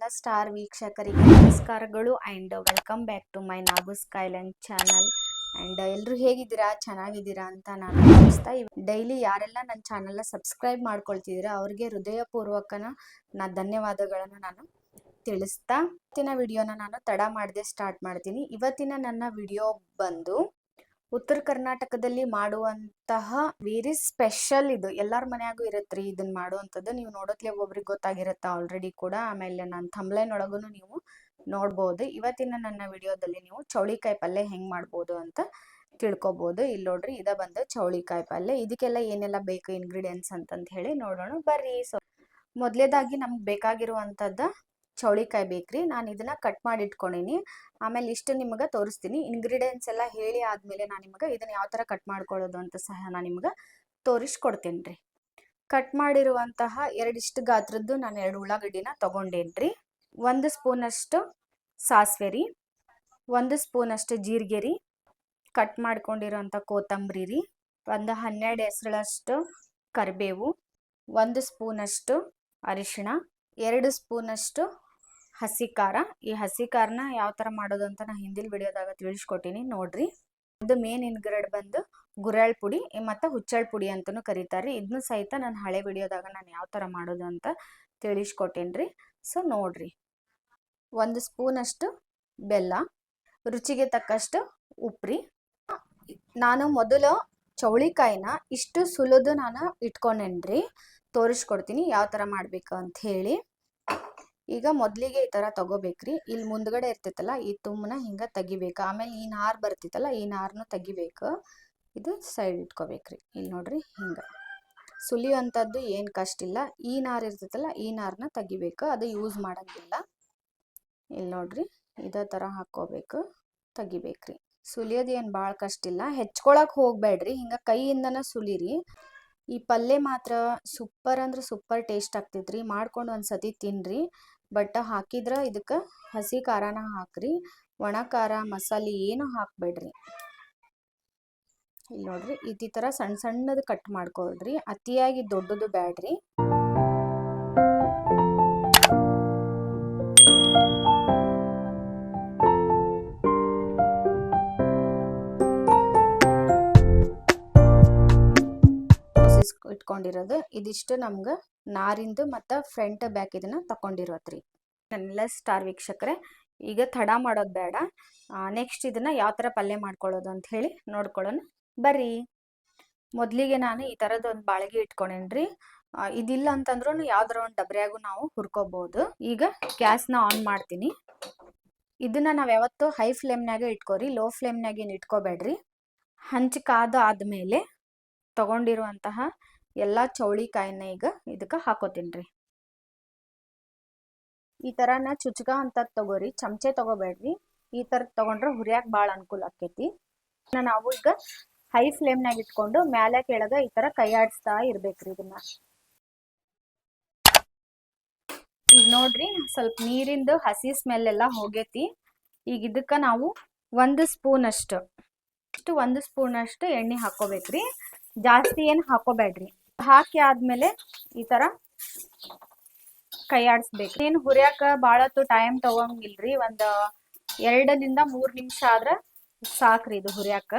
ನನ್ನ ಸ್ಟಾರ್ ವೀಕ್ಷಕರಿಗೆ ನಮಸ್ಕಾರಗಳು and welcome back to my ನಾಗೂಸ್ ಕೈಲ್ಯಾಂಡ್ ಚಾನಲ್. ಆ್ಯಂಡ್ ಎಲ್ಲರೂ ಹೇಗಿದ್ದೀರಾ, ಚೆನ್ನಾಗಿದ್ದೀರಾ ಅಂತ ನಾನು ಭಾವಿಸ್ತಾ ಡೈಲಿ ಯಾರೆಲ್ಲ ನನ್ನ ಚಾನಲ್ನ ಸಬ್ಸ್ಕ್ರೈಬ್ ಮಾಡ್ಕೊಳ್ತಿದ್ದೀರಾ ಅವ್ರಿಗೆ ಹೃದಯಪೂರ್ವಕನ ಧನ್ಯವಾದಗಳನ್ನು ನಾನು ತಿಳಿಸ್ತಾ ಇವತ್ತಿನ ವಿಡಿಯೋನ ನಾನು ತಡ ಮಾಡದೆ ಸ್ಟಾರ್ಟ್ ಮಾಡ್ತೀನಿ. ಇವತ್ತಿನ ನನ್ನ ವಿಡಿಯೋ ಬಂದು ಉತ್ತರ ಕರ್ನಾಟಕದಲ್ಲಿ ಮಾಡುವಂತಹ ವೆರಿ ಸ್ಪೆಷಲ್. ಇದು ಎಲ್ಲಾರ ಮನ್ಯಾಗೂ ಇರತ್ರಿ ಇದನ್ನ ಮಾಡುವಂಥದ್ದು. ನೀವು ನೋಡೋತ್ಲೆ ಒಬ್ಬೊಬ್ರಿಗೆ ಗೊತ್ತಾಗಿರುತ್ತೆ ಆಲ್ರೆಡಿ ಕೂಡ. ಆಮೇಲೆ ನಾನು ಥಂಬ್ಲೈನ್ ಒಳಗೂ ನೀವು ನೋಡ್ಬೋದು. ಇವತ್ತಿನ ನನ್ನ ವಿಡಿಯೋದಲ್ಲಿ ನೀವು ಚೌಳಿಕಾಯಿ ಪಲ್ಯ ಹೆಂಗ್ ಮಾಡ್ಬೋದು ಅಂತ ತಿಳ್ಕೊಬೋದು. ಇಲ್ಲಿ ನೋಡ್ರಿ, ಇದ ಬಂದು ಚೌಳಿಕಾಯಿ ಪಲ್ಯ. ಇದಕ್ಕೆಲ್ಲ ಏನೆಲ್ಲ ಬೇಕು ಇಂಗ್ರೀಡಿಯೆಂಟ್ಸ್ ಅಂತಂತ ಹೇಳಿ ನೋಡೋಣ ಬರ್ರಿ. ಸೊ ಮೊದಲೇದಾಗಿ ನಮ್ಗೆ ಬೇಕಾಗಿರುವಂಥದ್ದು ಚೌಳಿಕಾಯಿ ಬೇಕ್ರಿ. ನಾನು ಇದನ್ನ ಕಟ್ ಮಾಡಿ ಇಟ್ಕೊಂಡೀನಿ. ಆಮೇಲೆ ಇಷ್ಟು ನಿಮಗೆ ತೋರಿಸ್ತೀನಿ. ಇಂಗ್ರೀಡಿಯೆಂಟ್ಸ್ ಎಲ್ಲ ಹೇಳಿ ಆದ್ಮೇಲೆ ನಾನು ನಿಮಗೆ ಇದನ್ನ ಯಾವ ಥರ ಕಟ್ ಮಾಡ್ಕೊಳ್ಳೋದು ಅಂತ ಸಹ ನಾನು ನಿಮ್ಗೆ ತೋರಿಸ್ಕೊಡ್ತೀನಿ ರೀ. ಕಟ್ ಮಾಡಿರುವಂತಹ ಎರಡಿಷ್ಟು ಗಾತ್ರದ್ದು ನಾನು 2 ಉಳ್ಳಾಗಡ್ಡಿನ ತಗೊಂಡೇನ್ರಿ. 1 ಸ್ಪೂನಷ್ಟು ಸಾಸಿವೆ ರೀ, 1 ಸ್ಪೂನಷ್ಟು ಜೀರಿಗೆ ರೀ, ಕಟ್ ಮಾಡ್ಕೊಂಡಿರೋಂಥ ಕೊತ್ತಂಬರಿ ರೀ, ಒಂದು 12 ಹೆಸರಷ್ಟು ಕರಿಬೇವು, 1 ಸ್ಪೂನಷ್ಟು ಅರಿಶಿಣ, 2 ಸ್ಪೂನಷ್ಟು ಹಸಿ ಖಾರ. ಈ ಹಸಿ ಖಾರನ ಯಾವ ಥರ ಮಾಡೋದು ಅಂತ ನಾನು ಹಿಂದಿನ ವಿಡಿಯೋದಾಗ ತಿಳಿಸ್ಕೊಟ್ಟಿನಿ ನೋಡ್ರಿ. ಇದು ಮೇನ್ ಇಂಗ್ರೀಡಿಯೆಂಟ್ ಬಂದು ಗುರೆಳ್ ಪುಡಿ ಮತ್ತು ಹುಚ್ಚಳ್ ಪುಡಿ ಅಂತಲೂ ಕರೀತಾರೆ. ಇದನ್ನು ಸಹಿತ ನಾನು ಹಳೆ ವಿಡಿಯೋದಾಗ ನಾನು ಯಾವ ಥರ ಮಾಡೋದು ಅಂತ ತಿಳಿಸ್ಕೊಟ್ಟೇನ್ರಿ. ಸೊ ನೋಡ್ರಿ, 1 ಸ್ಪೂನಷ್ಟು ಬೆಲ್ಲ, ರುಚಿಗೆ ತಕ್ಕಷ್ಟು ಉಪ್ರಿ. ನಾನು ಮೊದಲು ಚೌಳಿಕಾಯಿನ ಇಷ್ಟು ಸುಲಿದು ನಾನು ಇಟ್ಕೊಂಡೇನ್ರಿ. ತೋರಿಸ್ಕೊಡ್ತೀನಿ ಯಾವ ಥರ ಮಾಡಬೇಕು ಅಂತ ಹೇಳಿ. ಈಗ ಮೊದಲಿಗೆ ಈ ಥರ ತಗೋಬೇಕ್ರಿ. ಇಲ್ಲಿ ಮುಂದ್ಗಡೆ ಇರ್ತೈತಲ್ಲ ಈ ತುಮ್ಮನ ಹಿಂಗೆ ತೆಗಿಬೇಕು. ಆಮೇಲೆ ಈ ನಾರು ಬರ್ತಿತ್ತಲ್ಲ ಈ ನಾರನ್ನು ತೆಗಿಬೇಕು. ಇದು ಸೈಡ್ ಇಟ್ಕೋಬೇಕ್ರಿ. ಇಲ್ಲಿ ನೋಡ್ರಿ, ಹಿಂಗೆ ಸುಲಿಯುವಂಥದ್ದು ಏನು ಕಷ್ಟ ಇಲ್ಲ. ಈ ನಾರು ಇರ್ತೈತಲ್ಲ ಈ ನಾರನ್ನ ತೆಗಿಬೇಕು, ಅದು ಯೂಸ್ ಮಾಡೋಂಗಿಲ್ಲ. ಇಲ್ಲಿ ನೋಡ್ರಿ, ಇದೇ ಥರ ಹಾಕ್ಕೋಬೇಕು, ತೆಗಿಬೇಕ್ರಿ. ಸುಲಿಯೋದು ಏನು ಭಾಳ ಕಷ್ಟ ಇಲ್ಲ. ಹೆಚ್ಕೊಳಕ್ಕೆ ಹೋಗ್ಬೇಡ್ರಿ, ಹಿಂಗೆ ಕೈಯಿಂದನ ಸುಲಿರಿ. ಈ ಪಲ್ಯ ಮಾತ್ರ ಸೂಪರ್ ಅಂದ್ರೆ ಸೂಪರ್ ಟೇಸ್ಟ್ ಆಗ್ತೈತ್ರಿ. ಮಾಡ್ಕೊಂಡು ಒಂದ್ಸತಿ ತಿನ್ರಿ. ಬಟ್ ಹಾಕಿದ್ರೆ ಇದಕ್ಕೆ ಹಸಿ ಖಾರನ ಹಾಕ್ರಿ, ಒಣ ಖಾರ ಮಸಾಲೆ ಏನು ಹಾಕ್ಬೇಡ್ರಿ. ಇಲ್ಲಿ ನೋಡ್ರಿ, ಈ ಥರ ಸಣ್ಣ ಸಣ್ಣದು ಕಟ್ ಮಾಡ್ಕೊಳ್ರಿ, ಅತಿಯಾಗಿ ದೊಡ್ಡದು ಬ್ಯಾಡ್ರಿ. ಇಟ್ಕೊಂಡಿರೋದು ಇದಿಷ್ಟು ನಮ್ಗೆ ನಾರಿಂದು ಮತ್ತು ಫ್ರಂಟ್ ಬ್ಯಾಕ್ ಇದನ್ನ ತಕೊಂಡಿರೋದ್ರಿ. ನನ್ನೆಲ್ಲ ಸ್ಟಾರ್ ವೀಕ್ಷಕರೇ, ಈಗ ತಡ ಮಾಡೋದು ಬೇಡ. ನೆಕ್ಸ್ಟ್ ಇದನ್ನ ಯಾವ ಥರ ಪಲ್ಯ ಮಾಡ್ಕೊಳ್ಳೋದು ಅಂತ ಹೇಳಿ ನೋಡ್ಕೊಳ್ಳೋಣ ಬರ್ರಿ. ಮೊದಲಿಗೆ ನಾನು ಈ ಥರದ್ದು ಒಂದು ಬಾಳಿಗೆ ಇಟ್ಕೊಂಡೇನ್ರಿ. ಇದಿಲ್ಲ ಅಂತಂದ್ರೂ ಯಾವ್ದಾರ ಒಂದು ಡಬ್ರಿಯಾಗೂ ನಾವು ಹುರ್ಕೋಬಹುದು. ಈಗ ಗ್ಯಾಸ್ನ ಆನ್ ಮಾಡ್ತೀನಿ. ಇದನ್ನ ನಾವು ಯಾವತ್ತೂ ಹೈ ಫ್ಲೇಮ್ನಾಗೆ ಇಟ್ಕೋರಿ, ಲೋ ಫ್ಲೇಮ್ನಾಗ ಏನು ಇಟ್ಕೋಬೇಡ್ರಿ. ಹಂಚು ಕಾದು ಆದ್ಮೇಲೆ ತಗೊಂಡಿರುವಂತಹ ಎಲ್ಲ ಚೌಳಿಕಾಯಿನ ಈಗ ಇದಕ್ಕೆ ಹಾಕೋತೀನಿ. ಈ ಥರನ ಚುಚ್ಕ ಅಂತ ತಗೋರಿ, ಚಮಚೆ ತಗೋಬೇಡ್ರಿ. ಈ ಥರ ತಗೊಂಡ್ರೆ ಹುರಿಯಾಕ ಭಾಳ ಅನುಕೂಲ ಆಕೈತಿ. ನಾವು ಈಗ ಹೈ ಫ್ಲೇಮ್ನಾಗ ಇಟ್ಕೊಂಡು ಮ್ಯಾಲೆ ಕೆಳಗ ಈ ಥರ ಕೈ ಆಡಿಸ್ತಾ ಇರ್ಬೇಕ್ರಿ. ಇದನ್ನ ಈಗ ನೋಡ್ರಿ, ಸ್ವಲ್ಪ ನೀರಿಂದು ಹಸಿ ಸ್ಮೆಲ್ ಎಲ್ಲ ಹೋಗೈತಿ. ಈಗ ಇದಕ್ಕೆ ನಾವು 1 ಸ್ಪೂನಷ್ಟು ಎಣ್ಣೆ ಹಾಕೋಬೇಕ್ರಿ. ಜಾಸ್ತಿ ಏನು ಹಾಕೋಬೇಡ್ರಿ. ಹಾಕಿ ಆದ್ಮೇಲೆ ಈ ಥರ ಕೈ ಆಡಿಸ್ಬೇಕು. ಏನು ಹುರಿಯಾಕ ಭಾಳತ್ತು ಟೈಮ್ ತಗೊಂಗಿಲ್ರಿ, ಒಂದು 2 ರಿಂದ 3 ನಿಮಿಷ ಆದ್ರೆ ಸಾಕ್ರಿ ಇದು ಹುರಿಯಾಕ.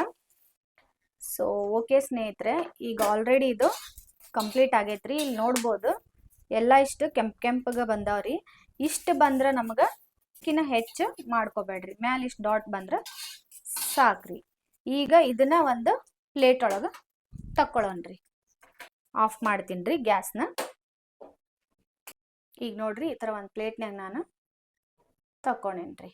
ಸೊ ಓಕೆ ಸ್ನೇಹಿತರೆ, ಈಗ ಆಲ್ರೆಡಿ ಇದು ಕಂಪ್ಲೀಟ್ ಆಗೈತ್ರಿ. ಇಲ್ಲಿ ನೋಡ್ಬೋದು ಎಲ್ಲ ಇಷ್ಟು ಕೆಂಪಗೆ ಬಂದಾವ್ರಿ. ಇಷ್ಟು ಬಂದ್ರೆ ನಮ್ಗೆ ಹೆಚ್ಚು ಮಾಡ್ಕೋಬೇಡ್ರಿ. ಮ್ಯಾಲೆ ಇಷ್ಟು ಡಾಟ್ ಬಂದ್ರೆ ಸಾಕ್ರಿ. ಈಗ ಇದನ್ನ ಒಂದು ಪ್ಲೇಟ್ ಒಳಗೆ ತಕ್ಕೊಳ್ಳೋಣ್ರಿ. ಆಫ್ ಮಾಡ್ತೀನಿ ರೀ ಗ್ಯಾಸ್ನ. ಈಗ ನೋಡ್ರಿ, ಈ ಥರ ಒಂದು ಪ್ಲೇಟ್ನಾಗ ನಾನು ತಕ್ಕೊಂಡೇನ್ರಿ.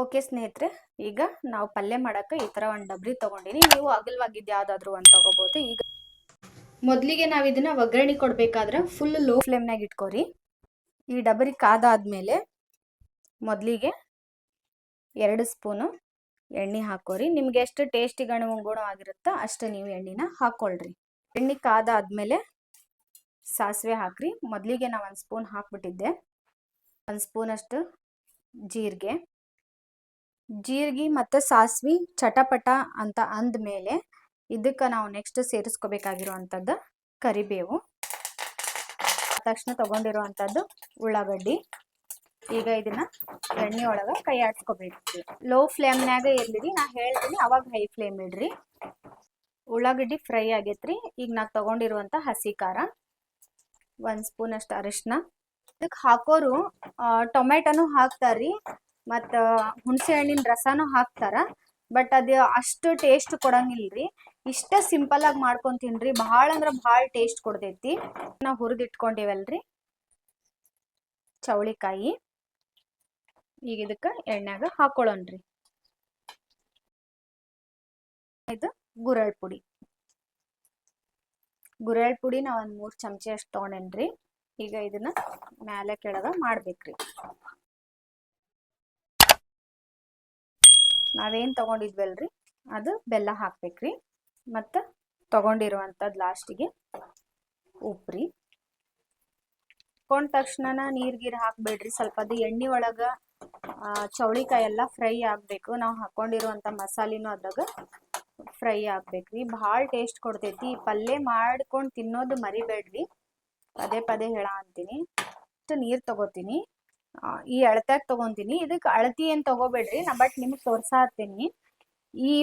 ಓಕೆ ಸ್ನೇಹಿತರೆ, ಈಗ ನಾವು ಪಲ್ಯ ಮಾಡೋಕೆ ಈ ಥರ ಒಂದು ಡಬ್ರಿ ತೊಗೊಂಡಿನಿ. ನೀವು ಅಗಲವಾಗಿದ್ದು ಯಾವುದಾದ್ರೂ ಒಂದು ತಗೋಬೋದು. ಈಗ ಮೊದಲಿಗೆ ನಾವು ಇದನ್ನ ಒಗ್ಗರಣೆ ಕೊಡಬೇಕಾದ್ರೆ ಫುಲ್ ಲೋ ಫ್ಲೇಮ್ನಾಗ ಇಟ್ಕೋರಿ. ಈ ಡಬರಿ ಕಾದಾದ್ಮೇಲೆ ಮೊದಲಿಗೆ 2 ಸ್ಪೂನು ಎಣ್ಣೆ ಹಾಕೋರಿ. ನಿಮ್ಗೆ ಎಷ್ಟು ಟೇಸ್ಟಿಗೆ ಅನುಗುಣವಾಗಿರುತ್ತೋ ಅಷ್ಟು ನೀವು ಎಣ್ಣೆನ ಹಾಕ್ಕೊಳ್ರಿ. ಎಣ್ಣೆ ಕಾದಾದ್ಮೇಲೆ ಸಾಸಿವೆ ಹಾಕ್ರಿ. ಮೊದಲಿಗೆ ನಾನು 1 ಸ್ಪೂನ್ ಹಾಕ್ಬಿಟ್ಟಿದ್ದೆ. 1 ಸ್ಪೂನಷ್ಟು ಜೀರಿಗೆ ಮತ್ತು ಸಾಸಿವೆ ಚಟಪಟ ಅಂತ ಅಂದಮೇಲೆ ಇದಕ್ಕೆ ನಾವು ನೆಕ್ಸ್ಟ್ ಸೇರಿಸ್ಕೋಬೇಕಾಗಿರುವಂಥದ್ದು ಕರಿಬೇವು. ತಕ್ಷಣ ತಗೊಂಡಿರುವಂತದ್ದು ಉಳ್ಳಾಗಡ್ಡಿ. ಈಗ ಇದನ್ನ ಎಣ್ಣೆ ಒಳಗ ಕೈ ಆಡ್ಸ್ಕೊಬೇಕು. ಲೋ ಫ್ಲೇಮ್ನಾಗ ಇರ್ಲಿರಿ, ನಾ ಹೇಳ್ತೀನಿ ಅವಾಗ ಹೈ ಫ್ಲೇಮ್ ಇಡ್ರಿ. ಉಳ್ಳಾಗಡ್ಡಿ ಫ್ರೈ ಆಗೈತ್ರಿ. ಈಗ ನಾ ತಗೊಂಡಿರುವಂತ ಹಸಿ ಖಾರ, 1 ಸ್ಪೂನ್ ಅಷ್ಟು ಅರಿಶಿನ. ಇದಕ್ಕೆ ಹಾಕೋರು ಟೊಮೆಟೊನು ಹಾಕ್ತಾರ್ರಿ, ಮತ್ತ ಹುಣಸೆ ಹಣ್ಣಿನ ರಸನೂ ಹಾಕ್ತಾರ. ಬಟ್ ಅದು ಅಷ್ಟು ಟೇಸ್ಟ್ ಕೊಡಂಗಿಲ್ರಿ. ಇಷ್ಟ ಸಿಂಪಲ್ ಆಗಿ ಮಾಡ್ಕೊಂತೀನ್ರಿ, ಭಾಳ ಅಂದ್ರ ಭಾಳ ಟೇಸ್ಟ್ ಕೊಡ್ತೈತಿ. ನಾವು ಹುರಿದಿಟ್ಕೊಂಡಿವಲ್ರಿ ಚೌಳಿಕಾಯಿ, ಈಗ ಇದಕ್ಕ ಎಣ್ಣೆಗ ಹಾಕೊಳ್ಳೋಣ್ರಿ. ಇದು ಗುರೆಳ್ ಪುಡಿ. ಗುರೆಳ್ ಪುಡಿ ನಾ 1 3 ಚಮಚೆ ಅಷ್ಟು ತಗೊಂಡೇನ್ರಿ. ಈಗ ಇದನ್ನ ಮ್ಯಾಲೆ ಕೆಳಗ ಮಾಡ್ಬೇಕ್ರಿ. ನಾವೇನ್ ತಗೊಂಡಿದ್ವಲ್ರಿ ಅದು ಬೆಲ್ಲ ಹಾಕ್ಬೇಕ್ರಿ. ಮತ್ತ ತಗೊಂಡಿರುವಂತದ್ ಲಾಸ್ಟಿಗೆ ಉಪ್ರಿ. ಕೊಂಡ ತಕ್ಷಣ ನೀರ್ ಹಾಕ್ಬೇಡ್ರಿ. ಸ್ವಲ್ಪ ಅದು ಎಣ್ಣೆ ಒಳಗ ಚೌಳಿಕಾಯಿ ಎಲ್ಲ ಫ್ರೈ ಆಗ್ಬೇಕು. ನಾವು ಹಾಕೊಂಡಿರುವಂತ ಮಸಾಲಿನೂ ಅದ್ರಾಗ ಫ್ರೈ ಆಗ್ಬೇಕ್ರಿ. ಭಾಳ ಟೇಸ್ಟ್ ಕೊಡ್ತೈತಿ. ಪಲ್ಯ ಮಾಡ್ಕೊಂಡು ತಿನ್ನೋದು ಮರಿಬೇಡ್ರಿ, ಪದೇ ಪದೇ ಹೇಳ ಅಂತೀನಿ. ನೀರ್ ತಗೋತೀನಿ, ಈ ಅಳತ್ಯಾಗ ತಗೊಂತೀನಿ. ಇದಕ್ಕೆ ಅಳತಿ ಏನ್ ತಗೋಬೇಡ್ರಿ, ನಾ ಬಟ್ ನಿಮ್ಗೆ ತೋರ್ಸಾತೀನಿ. ಈ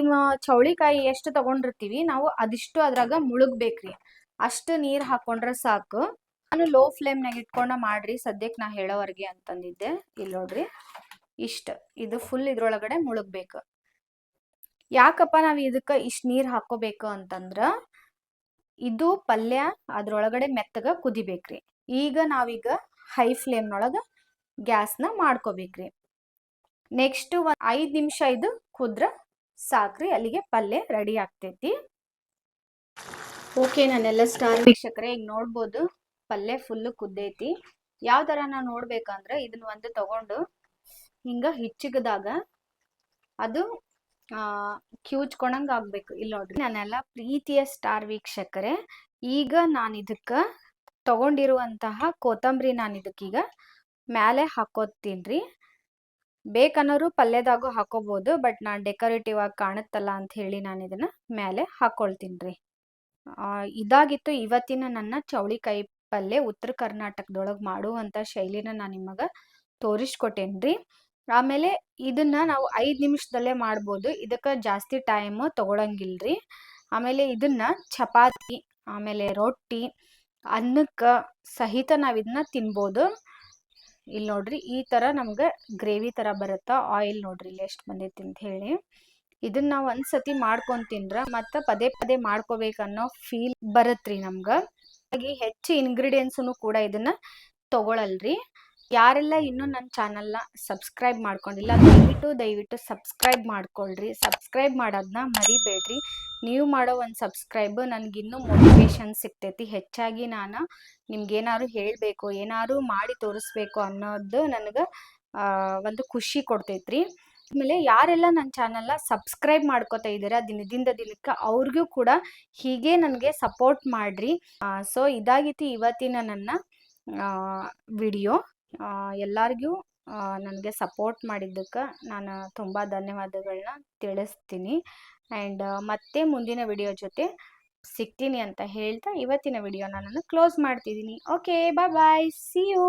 ಚೌಳಿಕಾಯಿ ಎಷ್ಟು ತಗೊಂಡಿರ್ತೀವಿ ನಾವು ಅದಿಷ್ಟು ಅದ್ರಾಗ ಮುಳುಗ್ಬೇಕ್ರಿ. ಅಷ್ಟು ನೀರ್ ಹಾಕೊಂಡ್ರೆ ಸಾಕು. ನಾನು ಲೋ ಫ್ಲೇಮ್ನಾಗ ಇಟ್ಕೊಂಡ ಮಾಡ್ರಿ ಸದ್ಯಕ್ಕೆ ನಾ ಹೇಳೋವರ್ಗೆ ಅಂತಂದಿದ್ದೆ. ಇಲ್ಲಿ ನೋಡ್ರಿ, ಇಷ್ಟ ಇದು ಫುಲ್ ಇದ್ರೊಳಗಡೆ ಮುಳುಗ್ಬೇಕು. ಯಾಕಪ್ಪ ನಾವ್ ಇದಕ್ಕ ಇಷ್ಟ ನೀರ್ ಹಾಕೋಬೇಕು ಅಂತಂದ್ರ ಇದು ಪಲ್ಯ ಅದ್ರೊಳಗಡೆ ಮೆತ್ತಗ ಕುದಿಬೇಕ್ರಿ. ಈಗ ನಾವೀಗ ಹೈ ಫ್ಲೇಮ್ನೊಳಗ ಗ್ಯಾಸ್ನ ಮಾಡ್ಕೋಬೇಕ್ರಿ. ನೆಕ್ಸ್ಟ್ 5 ನಿಮಿಷ ಇದು ಕುದ್ರ ಸಾಕ್ರಿ, ಅಲ್ಲಿಗೆ ಪಲ್ಯ ರೆಡಿ ಆಗ್ತೈತಿ. ಓಕೆ ನನ್ನೆಲ್ಲ ಸ್ಟಾರ್ ವೀಕ್ಷಕರೇ, ಈಗ ನೋಡ್ಬೋದು ಪಲ್ಯ ಫುಲ್ ಕುದ್ದೈತಿ. ಯಾವ ತರ ನಾವು ನೋಡ್ಬೇಕಂದ್ರೆ ಇದನ್ನ ಒಂದು ತಗೊಂಡು ಹಿಂಗ ಹಿಚ್ಚಗದಾಗ ಅದು ಕ್ಯೂಚ್ಕೊಂಡಂಗ ಆಗ್ಬೇಕು. ಇಲ್ಲಿ ನೋಡ್ರಿ ನನ್ನೆಲ್ಲ ಪ್ರೀತಿಯ ಸ್ಟಾರ್ ವೀಕ್ಷಕರೇ, ಈಗ ನಾನು ಇದಕ್ಕ ತಗೊಂಡಿರುವಂತಹ ಕೊತ್ತಂಬರಿ ನಾನು ಇದಕ್ಕೀಗ ಮ್ಯಾಲೆ ಹಾಕೋತೀನ್ರಿ. ಬೇಕನ್ನೋರು ಪಲ್ಯದಾಗೂ ಹಾಕೋಬಹುದು, ಬಟ್ ನಾನು ಡೆಕೋರೇಟಿವ್ ಆಗಿ ಕಾಣುತ್ತಲ್ಲ ಅಂತ ಹೇಳಿ ನಾನು ಇದನ್ನ ಮ್ಯಾಲೆ ಹಾಕೊಳ್ತೀನ್ರಿ. ಇದಾಗಿತ್ತು ಇವತ್ತಿನ ನನ್ನ ಚೌಳಿಕಾಯಿ ಪಲ್ಯ. ಉತ್ತರ ಕರ್ನಾಟಕದೊಳಗೆ ಮಾಡುವಂತ ಶೈಲಿನ ನಾನು ನಿಮಗ ತೋರಿಸ್ಕೊಟ್ಟೇನ್ರಿ. ಆಮೇಲೆ ಇದನ್ನ ನಾವು 5 ನಿಮಿಷದಲ್ಲೇ ಮಾಡ್ಬೋದು, ಇದಕ್ಕೆ ಜಾಸ್ತಿ ಟೈಮ್ ತಗೊಳಂಗಿಲ್ರಿ. ಆಮೇಲೆ ಇದನ್ನ ಚಪಾತಿ ಆಮೇಲೆ ರೊಟ್ಟಿ ಅನ್ನಕ್ಕ ಸಹಿತ ನಾವ್ ಇದನ್ನ ತಿನ್ಬೋದು. ಇಲ್ಲಿ ನೋಡ್ರಿ ಈ ತರ ನಮ್ಗೆ ಗ್ರೇವಿ ತರ ಬರುತ್ತಾ. ಆಯಿಲ್ ನೋಡ್ರಿ ಇಲ್ಲಿ ಎಷ್ಟು ಬಂದೈತಿ ಅಂತ ಹೇಳಿ. ಇದನ್ನ ನಾವ್ ಒಂದ್ಸತಿ ಮಾಡ್ಕೊಂಡ್ ತಿಂದ್ರ ಮತ್ತ ಪದೇ ಪದೇ ಮಾಡ್ಕೋಬೇಕನ್ನೋ ಫೀಲ್ ಬರತ್ರಿ ನಮ್ಗ. ಹಾಗೆ ಹೆಚ್ಚು ಇಂಗ್ರೀಡಿಯೆಂಟ್ಸ್ನು ಕೂಡ ಇದನ್ನ ತಗೊಳಲ್ರಿ. ಯಾರೆಲ್ಲ ಇನ್ನೂ ನನ್ನ ಚಾನಲ್ನ ಸಬ್ಸ್ಕ್ರೈಬ್ ಮಾಡ್ಕೊಂಡಿಲ್ಲ ದಯವಿಟ್ಟು ಸಬ್ಸ್ಕ್ರೈಬ್ ಮಾಡ್ಕೊಳ್ರಿ. ಸಬ್ಸ್ಕ್ರೈಬ್ ಮಾಡೋದನ್ನ ಮರಿಬೇಡ್ರಿ. ನೀವು ಮಾಡೋ ಒಂದು ಸಬ್ಸ್ಕ್ರೈಬ್ ನನಗಿನ್ನೂ ಮೋಟಿವೇಶನ್ ಸಿಗ್ತೈತಿ. ಹೆಚ್ಚಾಗಿ ನಾನು ನಿಮ್ಗೇನಾದ್ರು ಹೇಳಬೇಕು, ಏನಾದ್ರು ಮಾಡಿ ತೋರಿಸ್ಬೇಕು ಅನ್ನೋದು ನನಗೆ ಒಂದು ಖುಷಿ ಕೊಡ್ತೈತ್ರಿ. ಆಮೇಲೆ ಯಾರೆಲ್ಲ ನನ್ನ ಚಾನಲ್ನ ಸಬ್ಸ್ಕ್ರೈಬ್ ಮಾಡ್ಕೋತಾ ಇದ್ದೀರಾ ದಿನದಿಂದ ದಿನಕ್ಕೆ, ಅವ್ರಿಗೂ ಕೂಡ ಹೀಗೆ ನನಗೆ ಸಪೋರ್ಟ್ ಮಾಡ್ರಿ. ಸೊ ಇದಾಗಿತ್ತು ಇವತ್ತಿನ ನನ್ನ ವಿಡಿಯೋ. ಎಲ್ಲರಿಗೂ ನನಗೆ ಸಪೋರ್ಟ್ ಮಾಡಿದ್ದಕ್ಕೆ ನಾನು ತುಂಬ ಧನ್ಯವಾದಗಳನ್ನ ತಿಳಿಸ್ತೀನಿ. ಆ್ಯಂಡ್ ಮತ್ತೆ ಮುಂದಿನ ವಿಡಿಯೋ ಜೊತೆ ಸಿಗ್ತೀನಿ ಅಂತ ಹೇಳ್ತಾ ಇವತ್ತಿನ ವಿಡಿಯೋನ ನಾನು ಕ್ಲೋಸ್ ಮಾಡ್ತಿದ್ದೀನಿ. Okay, bye bye, see you.